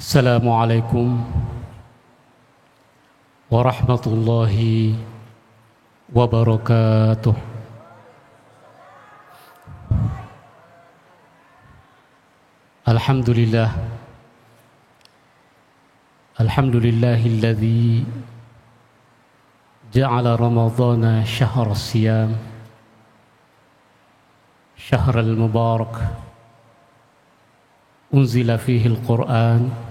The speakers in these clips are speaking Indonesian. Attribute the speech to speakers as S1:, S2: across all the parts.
S1: Assalamualaikum warahmatullahi wabarakatuh. Alhamdulillah, alhamdulillahilladzi ja'ala ramadhana syahra siyam, syahral mubarak, unzila fihi al-Qur'an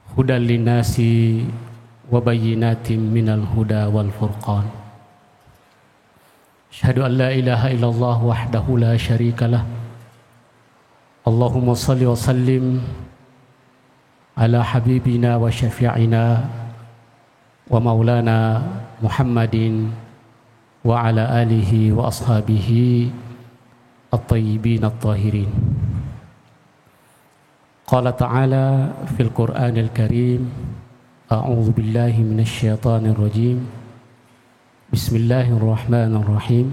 S1: hudan linnasi wa bayyinatin minal huda wal furqan. Asyhadu an la ilaha illallah wahdahu la syarikalah. Allahumma salli wa sallim ala habibina wa syafi'ina wa maulana Muhammadin wa ala alihi wa ashabihi at-tayyibin at-tahirin. Qala ta'ala fil Qur'anil Karim, a'udzu billahi minasy syaithanir rajim. Bismillahirrahmanirrahim.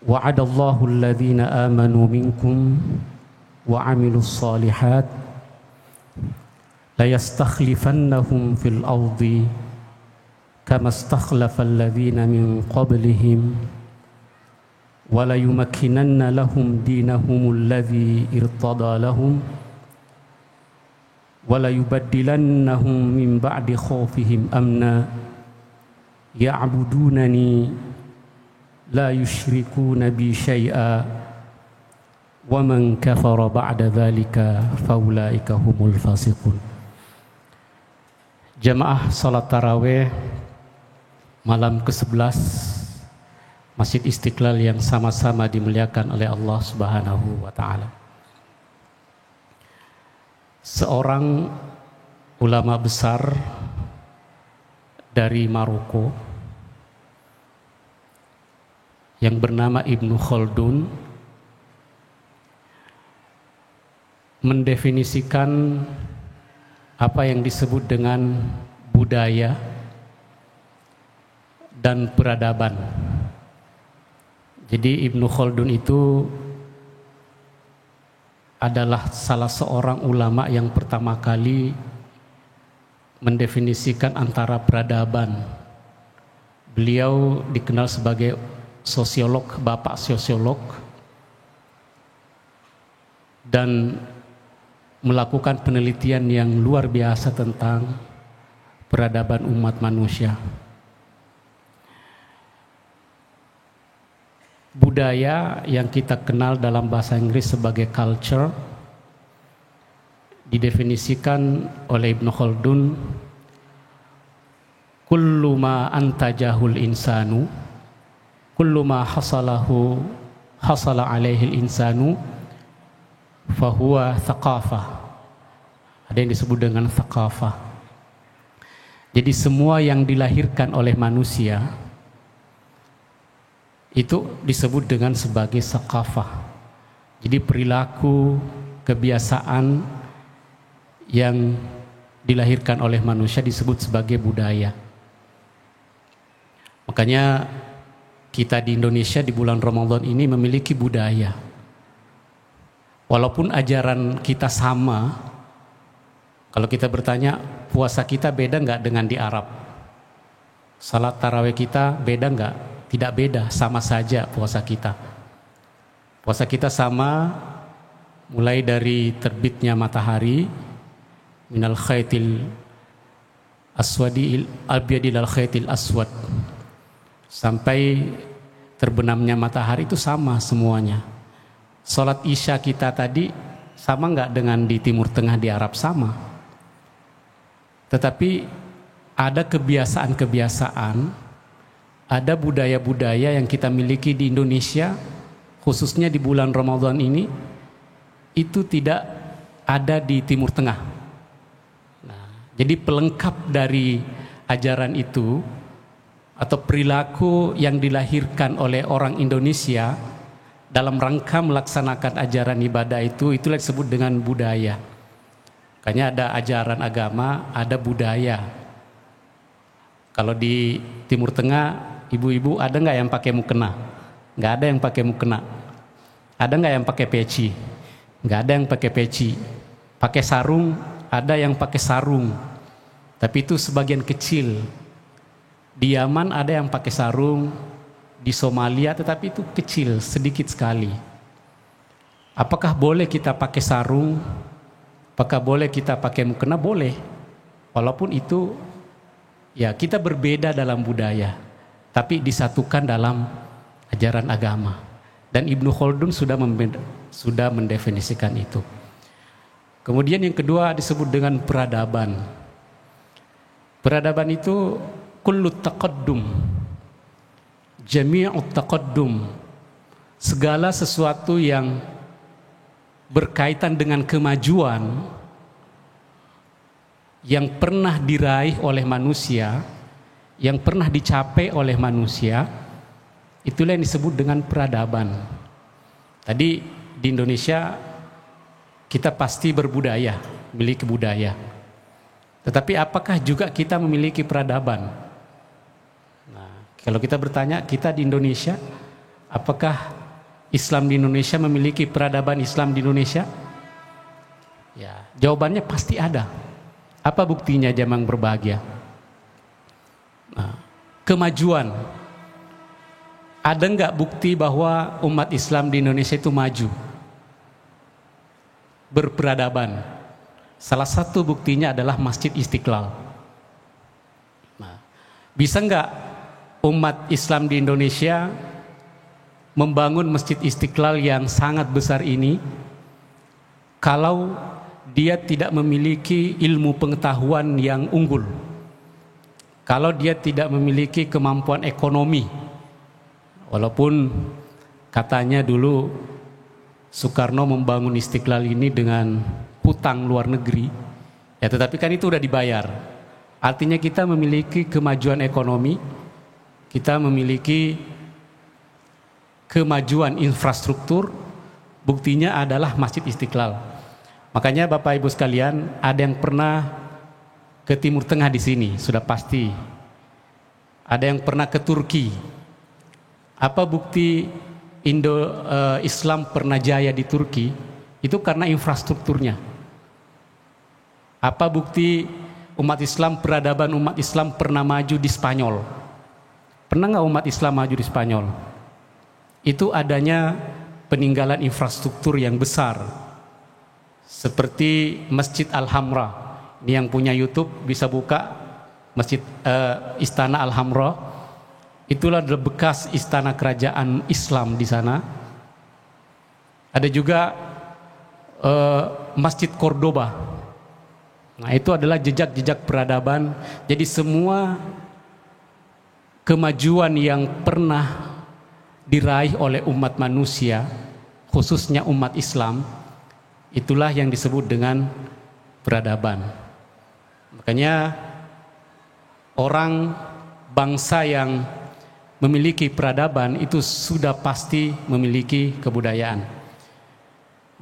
S1: Wa'adallahu alladhina amanu minkum wa 'amilus shalihat la yastakhlifannahum fil ardi kama istakhlafa alladhina min qablihim wa la yumakkinanna lahum dinahum alladhi irtada lahum wa la yubaddilannahum min ba'di khawfihim amna ya'budunani la yushrikuna bi syai'a wa man kafara ba'da dzalika faulaika humul fasiqun. Jamaah salat tarawih malam ke-11 Masjid Istiqlal yang sama-sama dimuliakan oleh Allah Subhanahu wa taala. Seorang ulama besar dari Maroko yang bernama Ibnu Khaldun mendefinisikan apa yang disebut dengan budaya dan peradaban. Jadi Ibnu Khaldun itu adalah salah seorang ulama yang pertama kali mendefinisikan antara peradaban. Beliau dikenal sebagai sosiolog, bapak sosiolog, dan melakukan penelitian yang luar biasa tentang peradaban umat manusia. Budaya yang kita kenal dalam bahasa Inggris sebagai culture didefinisikan oleh Ibnu Khaldun, kullu ma antajahul insanu, kullu ma hasala alaihi insanu fahuwa thaqafah. Ada yang disebut dengan thaqafah. Jadi semua yang dilahirkan oleh manusia itu disebut dengan sebagai thaqafah. Jadi perilaku, kebiasaan yang dilahirkan oleh manusia disebut sebagai budaya. Makanya kita di Indonesia di bulan Ramadan ini memiliki budaya. Walaupun ajaran kita sama, kalau kita bertanya puasa kita beda nggak dengan di Arab? Salat tarawih kita beda nggak? Tidak beda, sama saja puasa kita. Puasa kita sama mulai dari terbitnya matahari minal khaitil aswadi abyadil al khaitil aswad sampai terbenamnya matahari itu sama semuanya. Salat Isya kita tadi sama nggak dengan di Timur Tengah di Arab? Sama. Tetapi ada kebiasaan-kebiasaan, ada budaya-budaya yang kita miliki di Indonesia, khususnya di bulan Ramadan ini, itu tidak ada di Timur Tengah. Nah, jadi pelengkap dari ajaran itu atau perilaku yang dilahirkan oleh orang Indonesia dalam rangka melaksanakan ajaran ibadah itu, itulah disebut dengan budaya. Makanya ada ajaran agama, ada budaya. Kalau di Timur Tengah, ibu-ibu ada nggak yang pakai mukena? Nggak ada yang pakai mukena. Ada nggak yang pakai peci? nggak ada yang pakai peci. Pakai sarung, ada yang pakai sarung, tapi itu sebagian kecil. Di Yaman ada yang pakai sarung, di Somalia tetapi itu kecil, sedikit sekali. Apakah boleh kita pakai sarung? Apakah boleh kita pakai mukena? Boleh. Walaupun itu ya kita berbeda dalam budaya, tapi disatukan dalam ajaran agama. Dan Ibnu Khaldun sudah mendefinisikan itu. Kemudian yang kedua disebut dengan peradaban. Peradaban itu kullut taqaddum, jami'ut taqaddum, segala sesuatu yang berkaitan dengan kemajuan yang pernah diraih oleh manusia, yang pernah dicapai oleh manusia, itulah yang disebut dengan peradaban. Tadi di Indonesia kita pasti berbudaya, memiliki budaya. Tetapi apakah juga kita memiliki peradaban? Nah, kalau kita bertanya, kita di Indonesia, apakah Islam di Indonesia memiliki peradaban Islam di Indonesia? Ya, jawabannya pasti ada. Apa buktinya jamaah berbahagia? Nah, kemajuan. Ada nggak bukti bahwa umat Islam di Indonesia itu maju? Berperadaban. Salah satu buktinya adalah Masjid Istiqlal. Nah, bisa nggak umat Islam di Indonesia membangun Masjid Istiqlal yang sangat besar ini kalau dia tidak memiliki ilmu pengetahuan yang unggul, kalau dia tidak memiliki kemampuan ekonomi? Walaupun katanya dulu Soekarno membangun Istiqlal ini dengan hutang luar negeri, ya, tetapi kan itu udah dibayar. Artinya kita memiliki kemajuan ekonomi, kita memiliki kemajuan infrastruktur. Buktinya adalah Masjid Istiqlal. Makanya Bapak Ibu sekalian, ada yang pernah ke Timur Tengah di sini, sudah pasti. Ada yang pernah ke Turki. Apa bukti Islam pernah jaya di Turki? Itu karena infrastrukturnya. Apa bukti umat Islam, peradaban umat Islam pernah maju di Spanyol? Pernah nggak umat Islam maju di Spanyol? Itu adanya peninggalan infrastruktur yang besar, seperti Masjid Al-Hamra. Ini yang punya YouTube bisa buka Masjid Istana Al-Hamra. Itulah bekas istana kerajaan Islam di sana. Ada juga Masjid Cordoba. Nah, itu adalah jejak-jejak peradaban. Jadi semua kemajuan yang pernah diraih oleh umat manusia, khususnya umat Islam, itulah yang disebut dengan peradaban. Makanya orang bangsa yang memiliki peradaban itu sudah pasti memiliki kebudayaan.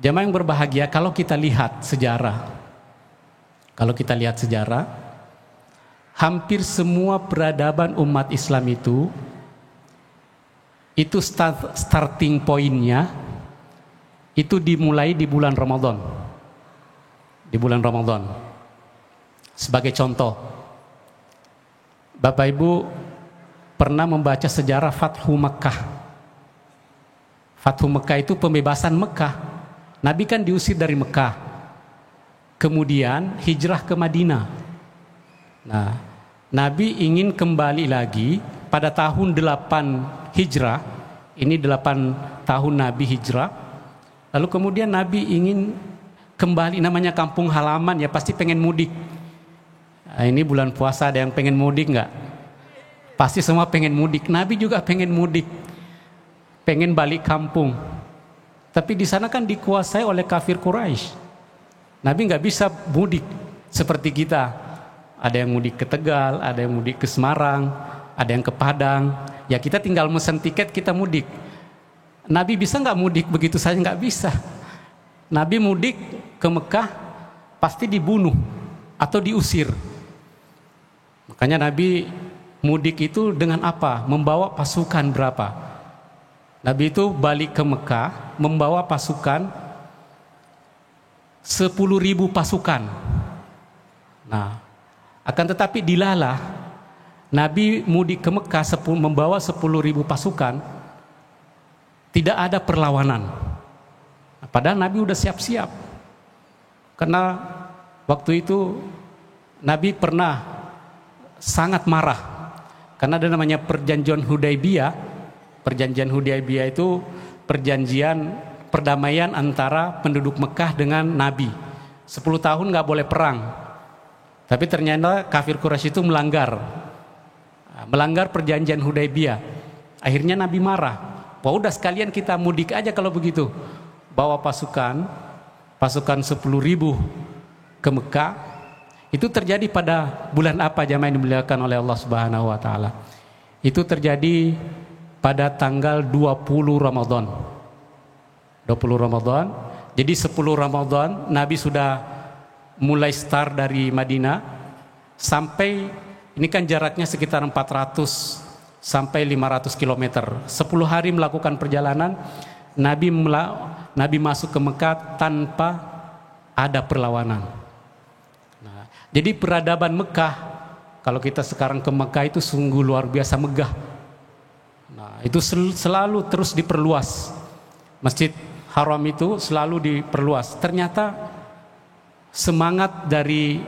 S1: Jamaah yang berbahagia, kalau kita lihat sejarah, hampir semua peradaban umat Islam itu starting pointnya itu dimulai di bulan Ramadan. Di bulan Ramadan. Sebagai contoh, Bapak Ibu pernah membaca sejarah Fathu Mekah. Fathu Mekah itu pembebasan Mekah. Nabi kan diusir dari Mekah, kemudian hijrah ke Madinah. Nah, Nabi ingin kembali lagi pada tahun 8 hijrah. Ini 8 tahun Nabi hijrah. Lalu kemudian Nabi ingin kembali, namanya kampung halaman ya, pasti pengen mudik. Nah, ini bulan puasa, ada yang pengen mudik nggak? Pasti semua pengen mudik. Nabi juga pengen mudik, pengen balik kampung. Tapi di sana kan dikuasai oleh kafir Quraisy. Nabi nggak bisa mudik seperti kita. Ada yang mudik ke Tegal, ada yang mudik ke Semarang, ada yang ke Padang. Ya kita tinggal mesen tiket, kita mudik. Nabi bisa nggak mudik begitu saja? Nggak bisa. Nabi mudik ke Mekah pasti dibunuh atau diusir. Makanya Nabi mudik itu dengan apa? Membawa pasukan berapa? Nabi itu balik ke Mekah membawa pasukan 10.000 pasukan. Nah, akan tetapi dilalah Nabi mudik ke Mekah membawa 10.000 pasukan, tidak ada perlawanan. Nah, padahal Nabi udah siap-siap. Karena waktu itu Nabi pernah sangat marah. Karena ada namanya perjanjian Hudaybiyah. Perjanjian Hudaybiyah itu perjanjian perdamaian antara penduduk Mekah dengan Nabi. 10 tahun gak boleh perang. Tapi ternyata kafir Quraisy itu melanggar perjanjian Hudaybiyah. Akhirnya Nabi marah. Wah, udah sekalian kita mudik aja kalau begitu. Bawa pasukan 10.000 ke Mekah. Itu terjadi pada bulan apa jamaah yang dimuliakan oleh Allah Subhanahu wa taala? Itu terjadi pada tanggal 20 Ramadan. 20 Ramadan. Jadi 10 Ramadan Nabi sudah mulai start dari Madinah sampai, ini kan jaraknya sekitar 400 sampai 500 km. 10 hari melakukan perjalanan. Nabi masuk ke Mekah tanpa ada perlawanan. Nah, jadi peradaban Mekah, kalau kita sekarang ke Mekah itu sungguh luar biasa megah. Nah, itu selalu terus diperluas. Masjid Haram itu selalu diperluas. Ternyata semangat dari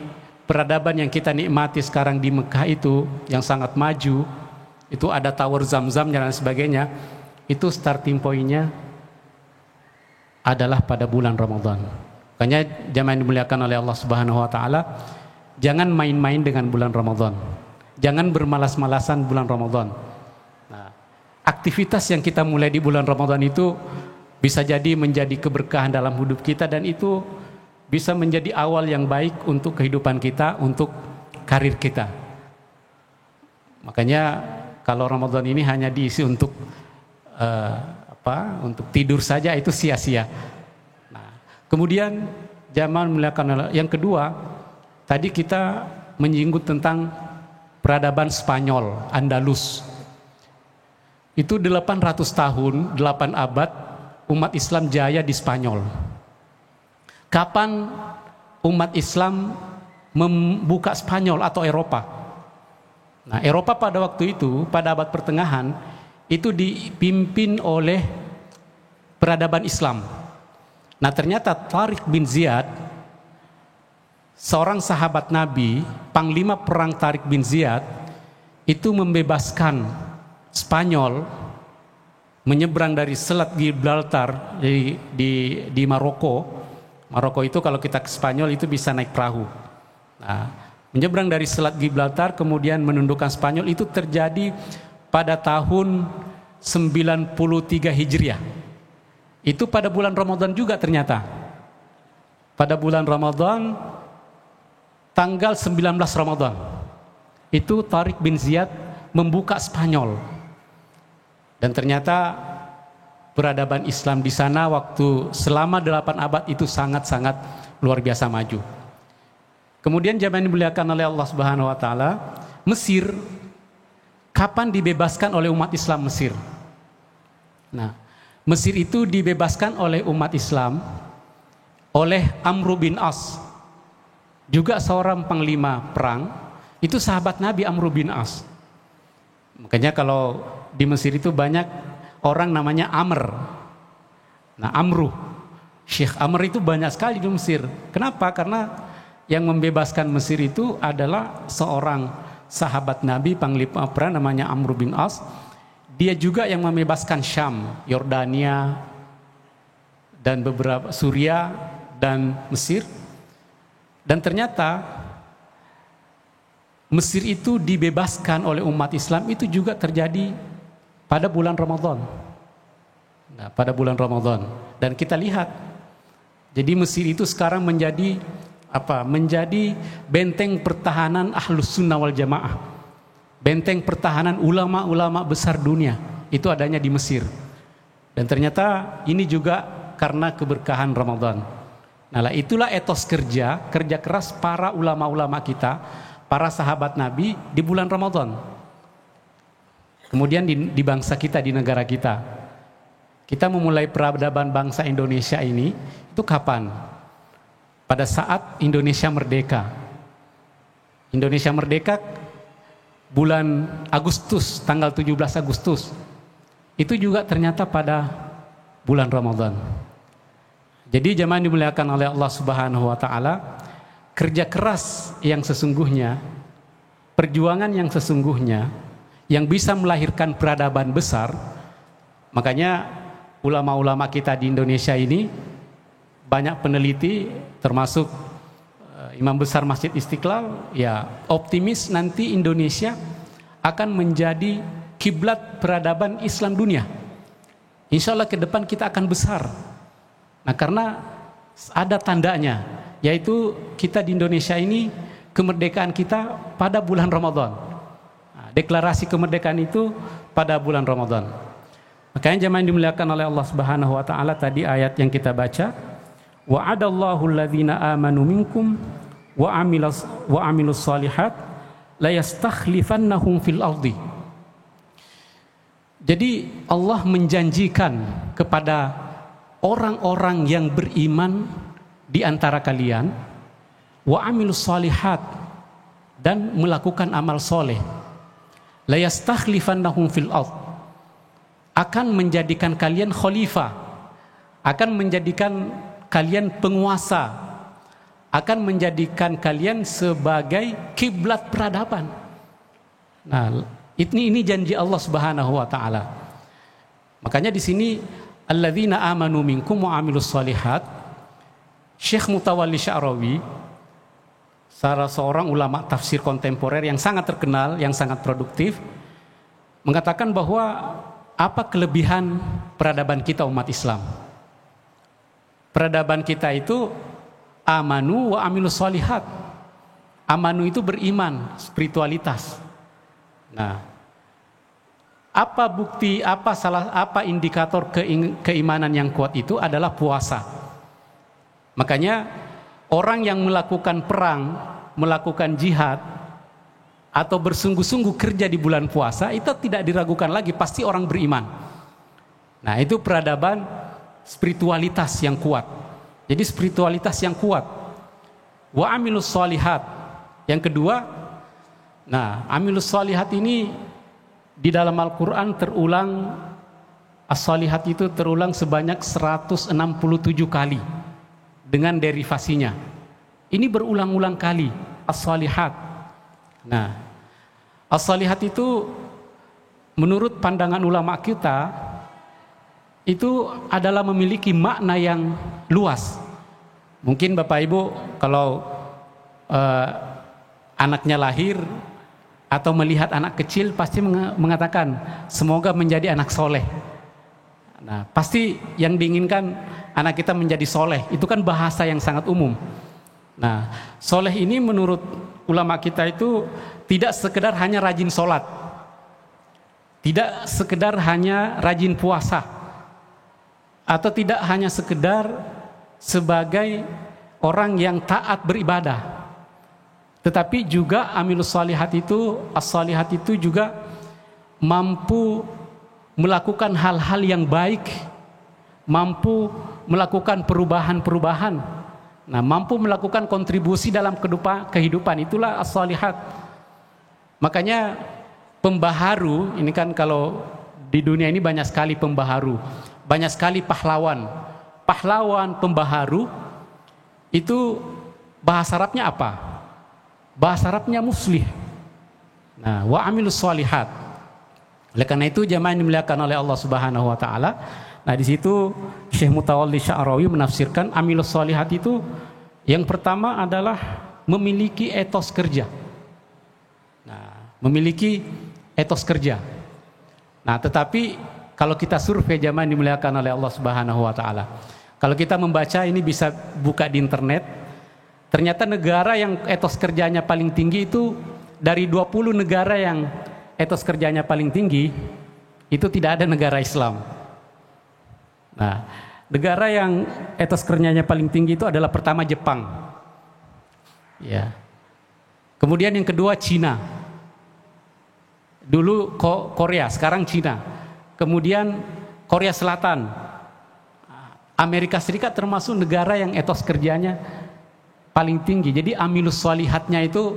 S1: peradaban yang kita nikmati sekarang di Mekah itu yang sangat maju, itu ada tower Zam-Zam dan sebagainya, itu starting point-nya adalah pada bulan Ramadan. Makanya jamaah yang dimuliakan oleh Allah Subhanahu wa taala, jangan main-main dengan bulan Ramadan. Jangan bermalas-malasan bulan Ramadan. Nah, aktivitas yang kita mulai di bulan Ramadan itu bisa jadi menjadi keberkahan dalam hidup kita, dan itu bisa menjadi awal yang baik untuk kehidupan kita, untuk karir kita. Makanya kalau Ramadan ini hanya diisi untuk untuk tidur saja, itu sia-sia. Nah, kemudian zaman melakukan yang kedua, tadi kita menyinggung tentang peradaban Spanyol, Andalus. Itu 800 tahun, 8 abad umat Islam jaya di Spanyol. Kapan umat Islam membuka Spanyol atau Eropa? Nah, Eropa pada waktu itu, pada abad pertengahan, itu dipimpin oleh peradaban Islam. Nah, ternyata Tariq bin Ziyad, seorang sahabat Nabi, panglima perang Tariq bin Ziyad, itu membebaskan Spanyol, menyeberang dari Selat Gibraltar di Maroko. Maroko itu kalau kita ke Spanyol itu bisa naik perahu. Nah, menyeberang dari Selat Gibraltar kemudian menundukkan Spanyol itu terjadi pada tahun 93 Hijriah. Itu pada bulan Ramadan juga ternyata. Pada bulan Ramadan tanggal 19 Ramadan. Itu Tariq bin Ziyad membuka Spanyol. Dan ternyata peradaban Islam di sana waktu selama 8 abad itu sangat-sangat luar biasa maju. Kemudian zaman dimuliakan oleh Allah Subhanahu wa taala, Mesir kapan dibebaskan oleh umat Islam Mesir? Nah, Mesir itu dibebaskan oleh umat Islam oleh Amr bin As, juga seorang panglima perang, itu sahabat Nabi Amr bin As. Makanya kalau di Mesir itu banyak orang namanya Amr. Nah, Amru, Syekh Amr itu banyak sekali di Mesir. Kenapa? Karena yang membebaskan Mesir itu adalah seorang sahabat Nabi, panglima perang namanya Amr bin As. Dia juga yang membebaskan Syam, Yordania, dan beberapa Suriah dan Mesir. Dan ternyata Mesir itu dibebaskan oleh umat Islam itu juga terjadi pada bulan Ramadan. Nah, pada bulan Ramadan. Dan kita lihat, jadi Mesir itu sekarang menjadi apa? Menjadi benteng pertahanan Ahlus Sunnah wal Jamaah. Benteng pertahanan ulama-ulama besar dunia. Itu adanya di Mesir. Dan ternyata ini juga karena keberkahan Ramadan. Nah, itulah etos kerja keras para ulama-ulama kita, para sahabat Nabi di bulan Ramadan. Kemudian di bangsa kita, di negara kita, kita memulai peradaban bangsa Indonesia ini itu kapan? pada saat Indonesia merdeka. Indonesia merdeka bulan Agustus, tanggal 17 Agustus. Itu juga ternyata pada bulan Ramadan. Jadi jemaah dimuliakan oleh Allah Subhanahu wa taala, kerja keras yang sesungguhnya, perjuangan yang sesungguhnya yang bisa melahirkan peradaban besar. Makanya ulama-ulama kita di Indonesia ini, banyak peneliti termasuk Imam Besar Masjid Istiqlal ya optimis nanti Indonesia akan menjadi kiblat peradaban Islam dunia. Insya Allah ke depan kita akan besar. Nah, karena ada tandanya, yaitu kita di Indonesia ini kemerdekaan kita pada bulan Ramadan. Nah, deklarasi kemerdekaan itu pada bulan Ramadan. Makanya jemaah yang dimuliakan oleh Allah Subhanahu wa taala, tadi ayat yang kita baca, wa'adallahu alladhina amanu minkum wa amilus shalihat la yastakhlifannahum fil ardi. Jadi Allah menjanjikan kepada orang-orang yang beriman di antara kalian wa amilus shalihat, dan melakukan amal soleh, la yastakhlifannahum fil ardi, akan menjadikan kalian khalifah, akan menjadikan kalian penguasa, akan menjadikan kalian sebagai kiblat peradaban. Nah, ini janji Allah Subhanahu wa taala. Makanya di sini alladzina amanu minkum wa amilus shalihat, Syekh Mutawalli Sya'rawi, salah seorang ulama tafsir kontemporer yang sangat terkenal, yang sangat produktif, mengatakan bahwa apa kelebihan peradaban kita umat Islam? Peradaban kita itu amanu wa amilus shalihat. Amanu itu beriman, spiritualitas. Nah, apa bukti, apa indikator keimanan yang kuat itu adalah puasa. Makanya orang yang melakukan perang, melakukan jihad, atau bersungguh-sungguh kerja di bulan puasa, itu tidak diragukan lagi, pasti orang beriman. Nah, itu peradaban spiritualitas yang kuat. Jadi spiritualitas yang kuat. Wa amilus shalihat. Yang kedua, nah, amilus shalihat ini di dalam Al-Quran terulang, as-shalihat itu terulang sebanyak 167 kali dengan derivasinya. Ini berulang-ulang kali, as-shalihat. Nah, as-shalihat itu menurut pandangan ulama kita itu adalah memiliki makna yang luas. Mungkin Bapak Ibu kalau anaknya lahir atau melihat anak kecil pasti mengatakan semoga menjadi anak soleh. Nah, pasti yang diinginkan anak kita menjadi soleh. Itu kan bahasa yang sangat umum. Nah, soleh ini menurut ulama kita itu tidak sekedar hanya rajin sholat, tidak sekedar hanya rajin puasa, atau tidak hanya sekedar sebagai orang yang taat beribadah, tetapi juga amilus shalihat itu, as-shalihat itu juga mampu melakukan hal-hal yang baik, mampu melakukan perubahan-perubahan. Nah, mampu melakukan kontribusi dalam kehidupan, itulah as-shalihat. Makanya pembaharu, ini kan kalau di dunia ini banyak sekali pembaharu, banyak sekali pahlawan. Pahlawan, pembaharu, itu bahasa Arabnya apa? Bahasa Arabnya muslih. Nah, wa amilus shalihat. Oleh karena itu jemaah yang dimuliakan oleh Allah Subhanahu wa taala, nah di situ Syekh Mutawalli Sya'rawi menafsirkan amilus shalihat itu yang pertama adalah memiliki etos kerja. Nah, memiliki etos kerja. Nah, tetapi kalau kita survei jemaah yang dimuliakan oleh Allah Subhanahu wa taala, kalau kita membaca, ini bisa buka di internet, ternyata negara yang etos kerjanya paling tinggi itu dari 20 negara yang etos kerjanya paling tinggi, itu tidak ada negara Islam. Nah, negara yang etos kerjanya paling tinggi itu adalah pertama Jepang, ya. Kemudian yang kedua Cina, dulu Korea, sekarang Cina. Kemudian Korea Selatan, Amerika Serikat termasuk negara yang etos kerjanya paling tinggi. Jadi amilus sholihatnya itu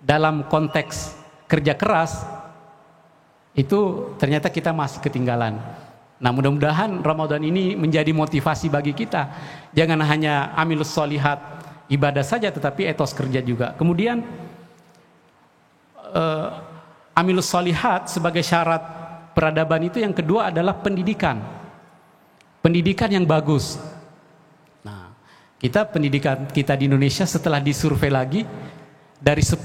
S1: dalam konteks kerja keras itu ternyata kita masih ketinggalan. Nah, mudah-mudahan Ramadan ini menjadi motivasi bagi kita. Jangan hanya amilus sholihat ibadah saja, tetapi etos kerja juga. Kemudian amilus sholihat sebagai syarat peradaban itu yang kedua adalah pendidikan. Pendidikan yang bagus. Nah, pendidikan kita di Indonesia setelah disurvei lagi, dari 10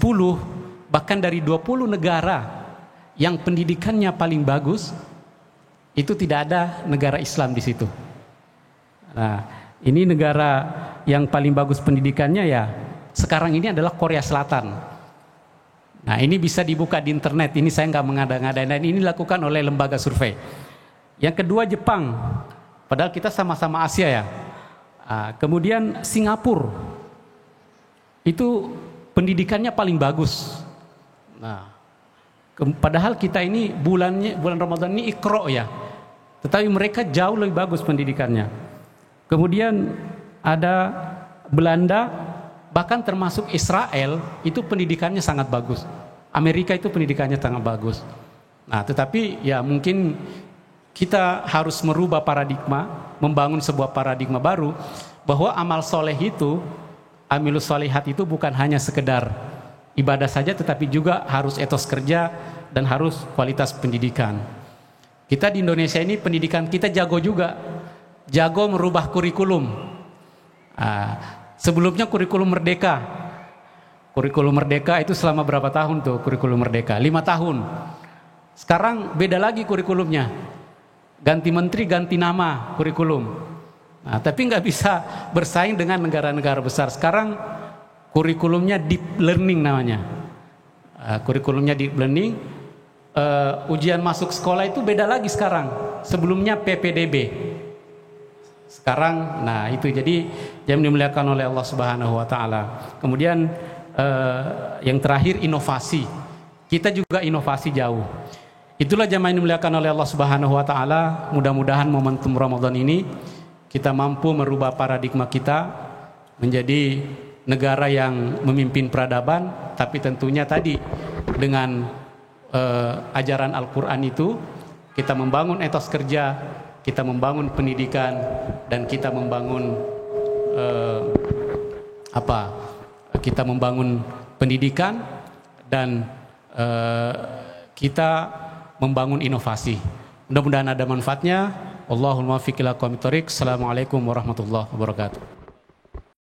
S1: bahkan dari 20 negara yang pendidikannya paling bagus, itu tidak ada negara Islam di situ. Nah, ini negara yang paling bagus pendidikannya ya sekarang ini adalah Korea Selatan. Nah, ini bisa dibuka di internet. Ini saya nggak mengada-ngadain. Dan ini dilakukan oleh lembaga survei. Yang kedua Jepang. Padahal kita sama-sama Asia ya. Kemudian Singapura. Itu pendidikannya paling bagus. Nah, padahal kita ini bulan Ramadan ini Iqra ya. Tetapi mereka jauh lebih bagus pendidikannya. Kemudian ada Belanda, bahkan termasuk Israel, itu pendidikannya sangat bagus. Amerika itu pendidikannya sangat bagus. Nah, tetapi ya mungkin kita harus merubah paradigma, membangun sebuah paradigma baru, bahwa amal soleh itu, amilus solehat itu bukan hanya sekedar ibadah saja, tetapi juga harus etos kerja dan harus kualitas pendidikan. Kita di Indonesia ini pendidikan kita jago juga, jago merubah kurikulum. Sebelumnya kurikulum merdeka. Kurikulum merdeka itu selama berapa tahun tuh kurikulum merdeka? 5 tahun. Sekarang beda lagi kurikulumnya. Ganti menteri, ganti nama kurikulum. Nah, tapi nggak bisa bersaing dengan negara-negara besar. Sekarang kurikulumnya deep learning namanya. Kurikulumnya deep learning. Ujian masuk sekolah itu beda lagi sekarang. Sebelumnya PPDB. Sekarang, nah itu jadi yang dimuliakan oleh Allah Subhanahu Wa Taala. Kemudian yang terakhir inovasi. Kita juga inovasi jauh. Itulah jamaah yang dimuliakan oleh Allah Subhanahu Wa Taala. Mudah-mudahan momentum Ramadan ini kita mampu merubah paradigma kita menjadi negara yang memimpin peradaban, tapi tentunya tadi dengan ajaran Al-Quran itu kita membangun etos kerja, kita membangun pendidikan, dan kita membangun kita membangun pendidikan dan kita membangun inovasi. Mudah-mudahan ada manfaatnya. Allahumma fiqh ila aqwamit thoriq. Assalamualaikum warahmatullahi wabarakatuh.